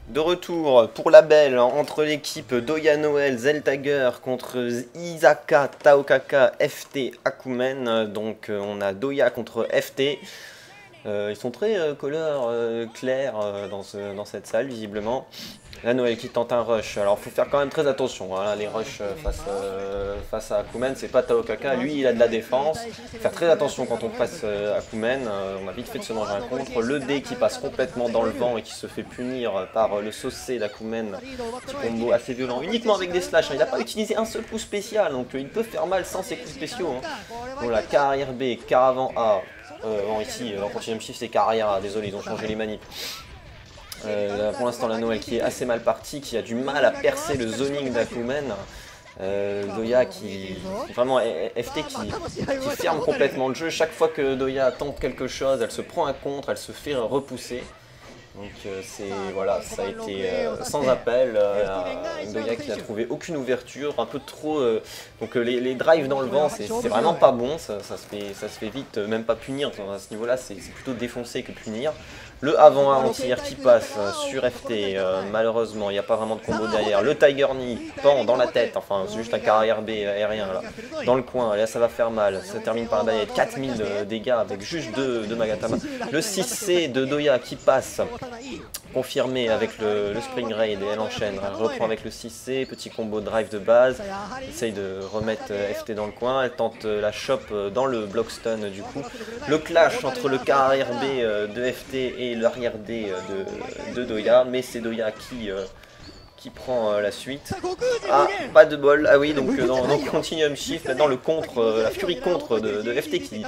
De retour pour la belle entre l'équipe Doya Noël Zeltiger contre Isaka Taokaka FT Akumen. Donc on a Doya contre FT. Ils sont très couleurs clairs dans cette salle visiblement. La Noël qui tente un rush. Alors faut faire quand même très attention. Hein, les rushs face à Akumen, c'est pas Taokaka. Lui il a de la défense. Faut faire très attention quand on passe Akumen. On a vite fait de se manger un contre. Le D qui passe complètement dans le vent et qui se fait punir par le saucé d'Akumen. Petit combo assez violent. Uniquement avec des slash. Hein. Il n'a pas utilisé un seul coup spécial. Donc il peut faire mal sans ses coups spéciaux. Hein. Voilà, carrière B, caravan A. Bon, ici, en continuum shift, c'est carrière A. Désolé, ils ont changé les manips. Pour l'instant, la Noël qui est assez mal partie, qui a du mal à percer le zoning d'Akumen. Doya qui vraiment FT qui ferme complètement le jeu. Chaque fois que Doya tente quelque chose, elle se prend un contre, elle se fait repousser. Donc voilà, ça a été sans appel. Doya qui n'a trouvé aucune ouverture, un peu trop. Donc les drives dans le vent, c'est vraiment pas bon. Ça se fait vite, même pas punir. À ce niveau-là, c'est plutôt défoncer que punir. Le avant A entière qui passe sur FT, malheureusement il n'y a pas vraiment de combo derrière. Le Tiger Knee pend dans la tête, enfin c'est juste un carrière B aérien là, dans le coin, là ça va faire mal. Ça termine par la balayette, 4000 dégâts avec juste 2 Magatama. Le 6C de Doya qui passe, confirmé avec le Spring Raid et elle enchaîne. Elle reprend avec le 6C, petit combo drive de base, essaye de remettre FT dans le coin, elle tente la chop dans le block stun du coup. Le clash entre le carrière B de FT et l'arrière D de Doya, mais c'est Doya qui prend la suite. Ah, pas de bol. Ah oui, donc dans Continuum Shift, maintenant le contre, la furie contre de FT qui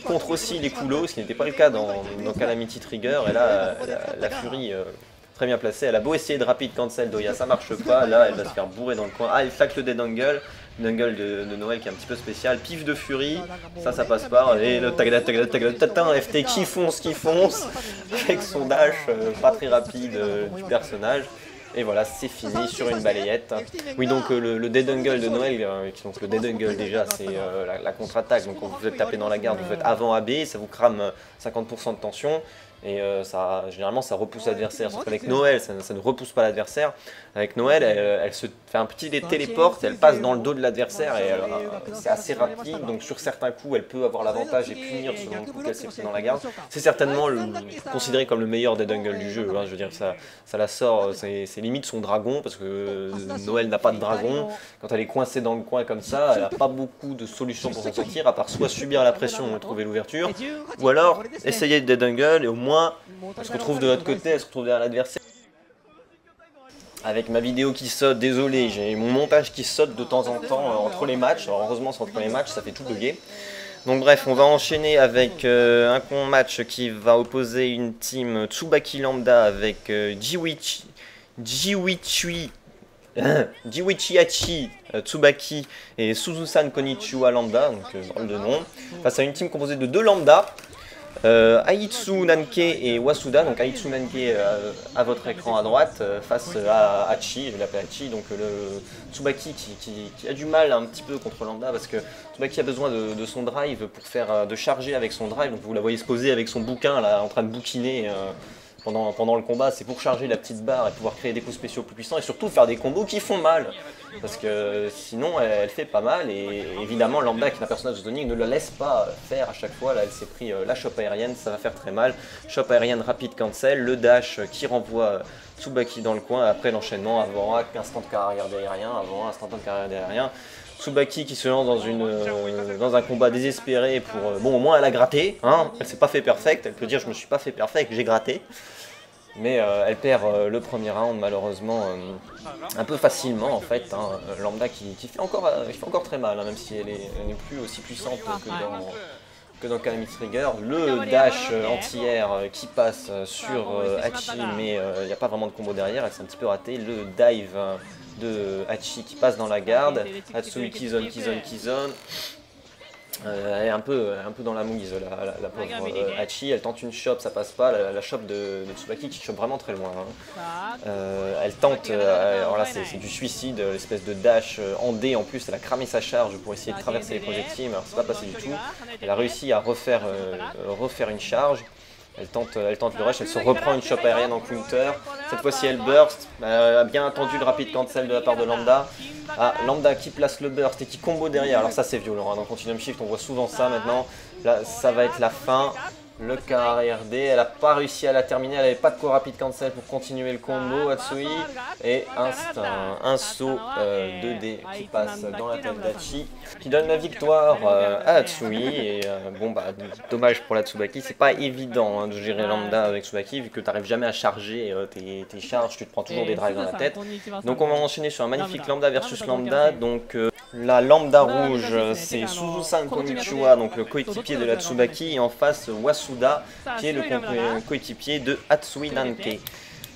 contre aussi les coulots, ce qui n'était pas le cas dans Calamity Trigger. Et là, la furie très bien placée. Elle a beau essayer de rapid cancel Doya, ça marche pas. Là, elle va se faire bourrer dans le coin. Ah, elle flaque le dead angle. L'angle de Noël qui est un petit peu spécial, pif de furie, ça passe pas, et le tatin FT qui fonce avec son dash pas très rapide du personnage. Et voilà, c'est fini sur une balayette. Oui, donc le dead angle de Noël, donc le dead angle déjà, c'est la contre-attaque. Donc quand vous êtes tapé dans la garde, vous faites avant AB, ça vous crame 50% de tension. Et généralement ça repousse l'adversaire, sauf qu'avec Noël ça ne repousse pas l'adversaire. Avec Noël elle se fait un petit téléporte, elle passe dans le dos de l'adversaire et c'est assez rapide, donc sur certains coups elle peut avoir l'avantage et punir selon le coup qu'elle s'est pris dans la garde. C'est certainement considéré comme le meilleur des dungles du jeu, hein. Je veux dire ça la sort, c'est limite son dragon parce que Noël n'a pas de dragon. Quand elle est coincée dans le coin comme ça, elle n'a pas beaucoup de solutions pour s'en sortir, à part soit subir la pression et trouver l'ouverture, ou alors essayer de dédungle et au moins elle se retrouve de l'autre côté, elle se retrouve derrière l'adversaire. Avec ma vidéo qui saute, désolé, j'ai mon montage qui saute de temps en temps entre les matchs. Alors heureusement c'est entre les matchs, ça fait tout bugger. Donc bref, on va enchaîner avec un match qui va opposer une team Tsubaki Lambda avec Jiwichihachi Tsubaki et Suzusan Konnichiwa Lambda, donc drôle de nom, face à une team composée de 2 Lambda. Aitsu Nanke et Wasuda, donc Aitsu Nanke à votre écran à droite face à Hachi, je l'appelle Hachi, donc le Tsubaki qui a du mal un petit peu contre Lambda parce que Tsubaki a besoin de son drive pour de charger avec son drive, donc vous la voyez se poser avec son bouquin là en train de bouquiner pendant le combat, c'est pour charger la petite barre et pouvoir créer des coups spéciaux plus puissants et surtout faire des combos qui font mal. Parce que sinon elle fait pas mal et évidemment Lambda qui est un personnage de zoning ne la laisse pas faire à chaque fois. Là elle s'est pris la chope aérienne, ça va faire très mal. Chope aérienne rapide cancel, le dash qui renvoie Tsubaki dans le coin, après l'enchaînement avant instant de carrière derrière, avant instant de carrière derrière. Tsubaki qui se lance dans un combat désespéré pour... bon au moins elle a gratté, hein, elle s'est pas fait perfect, elle peut dire je me suis pas fait perfect, j'ai gratté. Mais elle perd le premier round malheureusement un peu facilement en fait, hein. Lambda qui fait encore très mal, hein, même si elle n'est plus aussi puissante que dans Calamity Trigger. Le dash anti-air qui passe sur Hachi, mais il n'y a pas vraiment de combo derrière, elle s'est un petit peu ratée. Le dive de Hachi qui passe dans la garde, Hatsui Kizone. Elle est un peu dans la mouise, la pauvre Hachi. Elle tente une chop, ça passe pas. La chop de Tsubaki qui chope vraiment très loin, hein. Elle tente, alors là c'est du suicide, l'espèce de dash en D en plus. Elle a cramé sa charge pour essayer de traverser les projectiles, mais alors c'est pas passé du tout. Elle a réussi à refaire une charge. Elle tente le rush, elle se reprend une chope aérienne en counter. Cette fois-ci elle burst, elle a bien attendu le rapide cancel de la part de Lambda. Ah, Lambda qui place le burst et qui combo derrière, alors ça c'est violent, hein. Dans Continuum Shift on voit souvent ça maintenant. Là ça va être la fin. Le KRD, elle n'a pas réussi à la terminer, elle n'avait pas de co rapide cancel pour continuer le combo. Atsui et un saut 2D qui passe dans la tête d'Hachi, qui donne la victoire à Atsui. Et bon bah dommage pour la Tsubaki, c'est pas évident hein, de gérer Lambda avec Tsubaki vu que tu n'arrives jamais à charger tes charges, tu te prends toujours des drives dans la tête. Donc on va enchaîner sur un magnifique Lambda versus Lambda. Donc la Lambda rouge c'est Suzu-san Konnichiwa, donc le coéquipier de la Tsubaki, et en face Wasuda qui est le coéquipier de Atsui Nanke.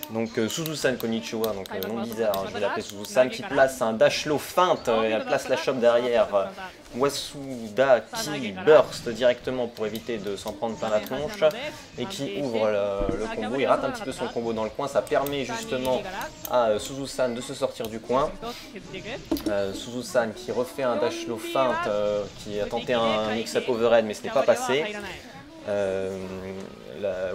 Donc Suzu-san Konnichiwa, donc nom bizarre, hein, je vais l'appeler Suzu-san, qui place un dash low feinte et elle place la chope derrière. Wasuda qui burst directement pour éviter de s'en prendre plein la tronche et qui ouvre le combo. Il rate un petit peu son combo dans le coin, ça permet justement à Suzu-san de se sortir du coin. Suzu-san qui refait un dash low feinte, qui a tenté un mix-up overhead mais ce n'est pas passé.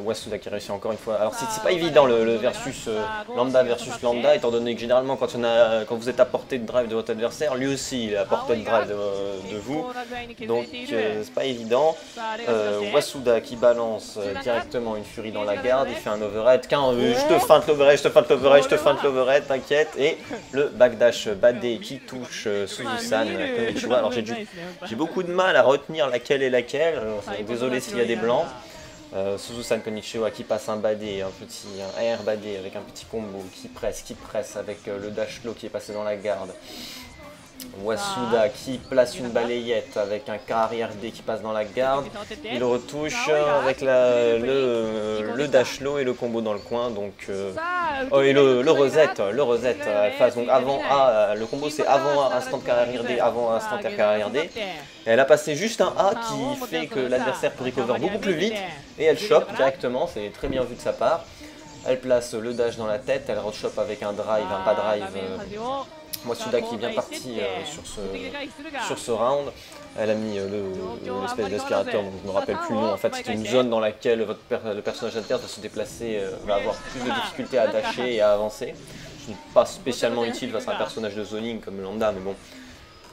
Wasuda qui réussit encore une fois. Alors c'est pas évident le versus Lambda versus Lambda, étant donné que généralement quand vous êtes à portée de drive de votre adversaire, lui aussi il est à portée de drive de vous. Donc c'est pas évident. Wasuda qui balance directement une furie dans la garde, il fait un overhead. Je te feinte l'overhead, je te feinte l'overhead, je te feinte l'overhead, t'inquiète. Et le backdash badé qui touche Suzu-san Konnichiwa. Alors j'ai beaucoup de mal à retenir laquelle est laquelle. Désolé s'il y a des blancs. Suzu-san Konnichiwa qui passe un badé, un air badé avec un petit combo qui presse avec le dash low qui est passé dans la garde. Wasuda qui place une balayette avec un KRD qui passe dans la garde. Il retouche avec le dash low et le combo dans le coin. Donc, et le reset phase. Donc avant A, le combo c'est avant A, instant KRD, avant A, instant KRD. Et elle a passé juste un A qui fait que l'adversaire peut recover beaucoup plus vite. Et elle chope directement, c'est très bien vu de sa part. Elle place le dash dans la tête, elle rechoppe avec un drive, un bas drive. Wasuda qui est bien parti sur ce round. Elle a mis l'espèce d'aspirateur, donc je ne me rappelle plus le nom. En fait, c'est une zone dans laquelle le personnage adverse va se déplacer, va avoir plus de difficultés à dasher et à avancer. Ce n'est pas spécialement utile face à un personnage de zoning comme Lambda, mais bon,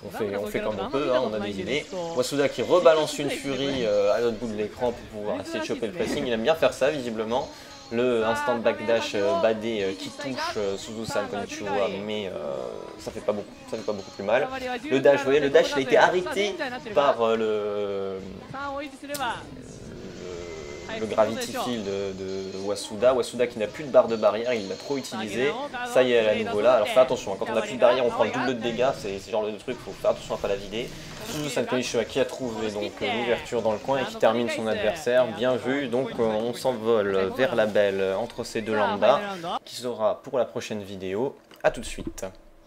on fait comme on peut, hein, on a des idées. Wasuda qui rebalance une furie à l'autre bout de l'écran pour pouvoir essayer de choper le pressing. Il aime bien faire ça, visiblement. Le instant backdash badé qui touche Suzu-san Konnichiwa, mais ça fait pas beaucoup plus mal. Le dash, vous voyez, le dash il a été arrêté par le Gravity Field de Wasuda. Wasuda qui n'a plus de barre de barrière, il l'a trop utilisé. Ça y est, elle est à nouveau là. Alors fais attention, quand on n'a plus de barrière, on prend le double de dégâts. C'est ce genre de truc, il faut faire attention à ne pas la vider. Suzu-san Konnichiwa qui a trouvé donc l'ouverture dans le coin et qui termine son adversaire. Bien vu, donc on s'envole vers la belle entre ces deux Lambda, qui sera pour la prochaine vidéo. A tout de suite.